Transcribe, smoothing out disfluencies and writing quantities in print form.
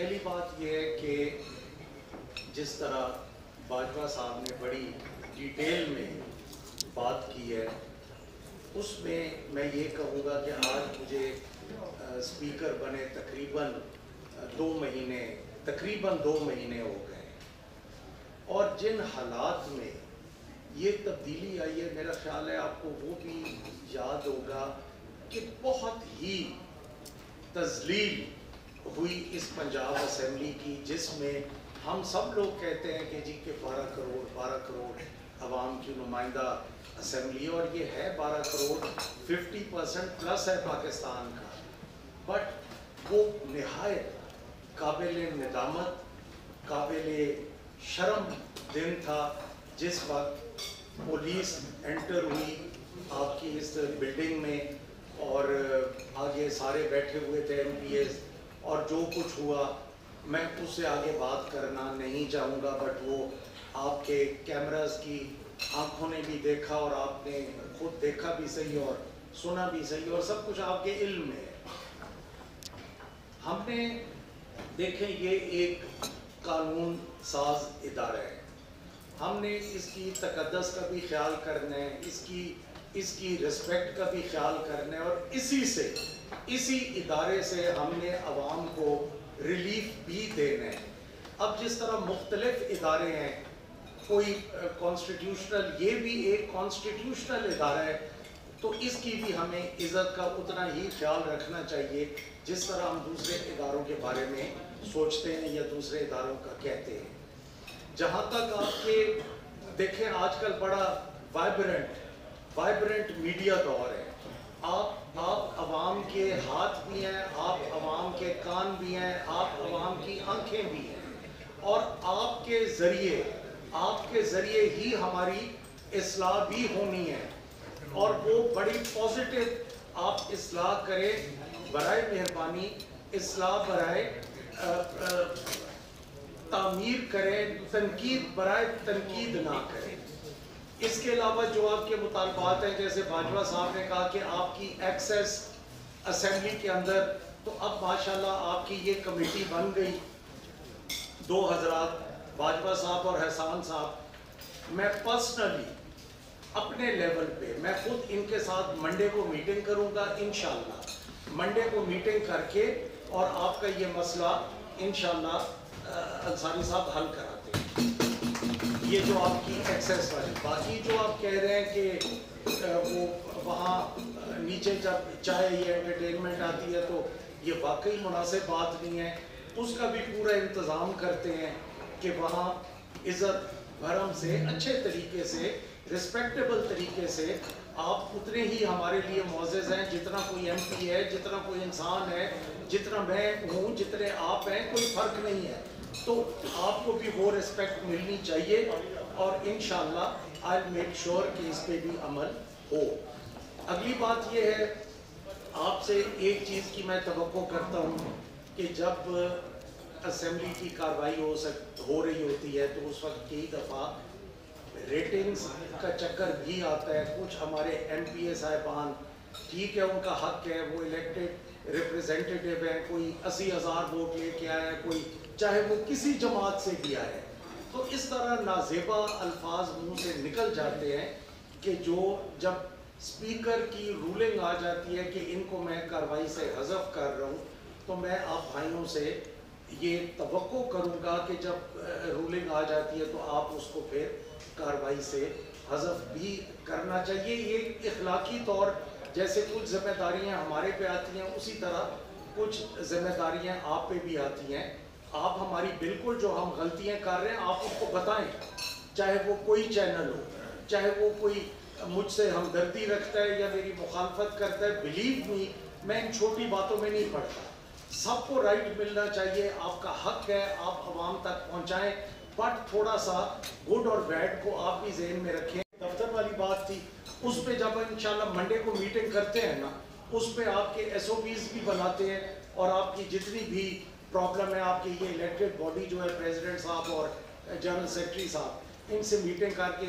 پہلی بات یہ ہے کہ جس طرح باجوہ صاحب نے بڑی ڈیٹیل میں بات کی ہے، اس میں یہ کہوں گا کہ آج مجھے اسپیکر بنے تقریباً 2 مہینے ہو گئے، اور جن حالات میں یہ تبدیلی آئی ہے، میرا خیال ہے آپ کو وہ بھی یاد ہوگا کہ بہت ہی تذلیل ہوئی اس پنجاب اسمبلی کی، جس میں ہم سب لوگ کہتے ہیں کہ جی کہ 12 کروڑ عوام کی نمائندہ اسمبلی، اور یہ ہے 12 کروڑ 50% پلس ہے پاکستان کا، بٹ وہ نہایت قابل ندامت، قابل شرم دن تھا جس وقت پولیس انٹر ہوئی آپ کی اس بلڈنگ میں، اور آگے سارے بیٹھے ہوئے تھے ایم پی ایز، اور جو کچھ ہوا میں اس سے آگے بات کرنا نہیں چاہوں گا، بٹ وہ آپ کے کیمراز کی آنکھوں نے بھی دیکھا، اور آپ نے خود دیکھا بھی صحیح اور سنا بھی صحیح، اور سب کچھ آپ کے علم میں ہے۔ ہم نے دیکھیں یہ ایک قانون ساز ادارہ ہے، ہم نے اس کی تقدس کا بھی خیال کرنا ہے، اس کی رسپیکٹ کا بھی خیال کرنا ہے، اور اسی ادارے سے ہم نے عوام کو ریلیف بھی دینا ہے۔ اب جس طرح مختلف ادارے ہیں، کوئی کانسٹیٹیوشنل، یہ بھی ایک کانسٹیٹیوشنل ادارہ ہے، تو اس کی بھی ہمیں عزت کا اتنا ہی خیال رکھنا چاہیے جس طرح ہم دوسرے اداروں کے بارے میں سوچتے ہیں یا دوسرے اداروں کا کہتے ہیں۔ جہاں تک آپ کے دیکھیں آج کل بڑا وائبرنٹ میڈیا دور ہے، آپ عوام کے ہاتھ بھی ہیں، آپ عوام کے کان بھی ہیں، آپ عوام کی آنکھیں بھی ہیں، اور آپ کے ذریعے ہی ہماری اصلاح بھی ہونی ہے، اور وہ بڑی پازیٹیو آپ اصلاح کریں، برائے مہربانی اصلاح برائے تعمیر کریں، تنقید برائے تنقید نہ کریں۔ اس کے علاوہ جو آپ کے مطالبات ہیں، جیسے باجوہ صاحب نے کہا کہ آپ کی ایکسیس اسمبلی کے اندر، تو اب ماشاءاللہ آپ کی یہ کمیٹی بن گئی، 2 حضرات باجوہ صاحب اور احسان صاحب۔ میں پرسنلی اپنے لیول پہ میں خود ان کے ساتھ منڈے کو میٹنگ کروں گا، انشاءاللہ منڈے کو میٹنگ کر کے، اور آپ کا یہ مسئلہ انشاءاللہ انصاری صاحب حل کراتے ہیں۔ یہ جو آپ کی ایکسیس والی، باقی جو آپ کہہ رہے ہیں کہ وہ وہاں نیچے جب چاہے یہ انٹرٹینمنٹ آتی ہے تو یہ واقعی مناسب بات نہیں ہے، اس کا بھی پورا انتظام کرتے ہیں کہ وہاں عزت بھرم سے، اچھے طریقے سے، رسپیکٹیبل طریقے سے، آپ اتنے ہی ہمارے لیے معزز ہیں جتنا کوئی ایم پی ہے، جتنا کوئی انسان ہے، جتنا میں ہوں، جتنے آپ ہیں، کوئی فرق نہیں ہے، تو آپ کو بھی وہ رسپیکٹ ملنی چاہیے، اور انشاءاللہ I'll make sure کہ اس پہ بھی عمل ہو۔ اگلی بات یہ ہے، آپ سے ایک چیز کی میں توقع کرتا ہوں کہ جب اسمبلی کی کارروائی ہو رہی ہوتی ہے تو اس وقت کئی دفعہ ریٹنگز کا چکر بھی آتا ہے، کچھ ہمارے ایم پی اے صاحبان، ٹھیک ہے ان کا حق ہے، وہ الیکٹڈ ریپریزنٹیٹیو ہیں، کوئی 80,000 ووٹ لے کے آیا ہے، کوئی چاہے وہ کسی جماعت سے بھی آئے، تو اس طرح نازیبا الفاظ منہ سے نکل جاتے ہیں کہ جب اسپیکر کی رولنگ آ جاتی ہے کہ ان کو میں کارروائی سے حذف کر رہا ہوں، تو میں آپ بھائیوں سے یہ توقع کروں گا کہ جب رولنگ آ جاتی ہے تو آپ اس کو پھر کارروائی سے حذف بھی کرنا چاہیے۔ یہ اخلاقی طور جیسے کچھ ذمہ داریاں ہمارے پہ آتی ہیں، اسی طرح کچھ ذمہ داریاں آپ پہ بھی آتی ہیں۔ آپ ہماری بالکل جو ہم غلطیاں کر رہے ہیں آپ اس کو بتائیں، چاہے وہ کوئی چینل ہو، چاہے وہ کوئی مجھ سے ہمدردی رکھتا ہے یا میری مخالفت کرتا ہے، بلیو می میں ان چھوٹی باتوں میں نہیں پڑتا، سب کو رائٹ ملنا چاہیے، آپ کا حق ہے، آپ عوام تک پہنچائیں، بٹ تھوڑا سا گڈ اور بیڈ کو آپ بھی ذہن میں رکھیں۔ دفتر والی بات تھی، اس پہ جب انشاءاللہ منڈے کو میٹنگ کرتے ہیں نا، اس پہ آپ کے ایس او پیز بھی بناتے ہیں، اور آپ کی جتنی بھی پرابلم ہے، آپ کی یہ الیکٹڈ باڈی جو ہے پریزیڈنٹ صاحب اور جنرل سیکرٹری صاحب، ان سے میٹنگ کر کے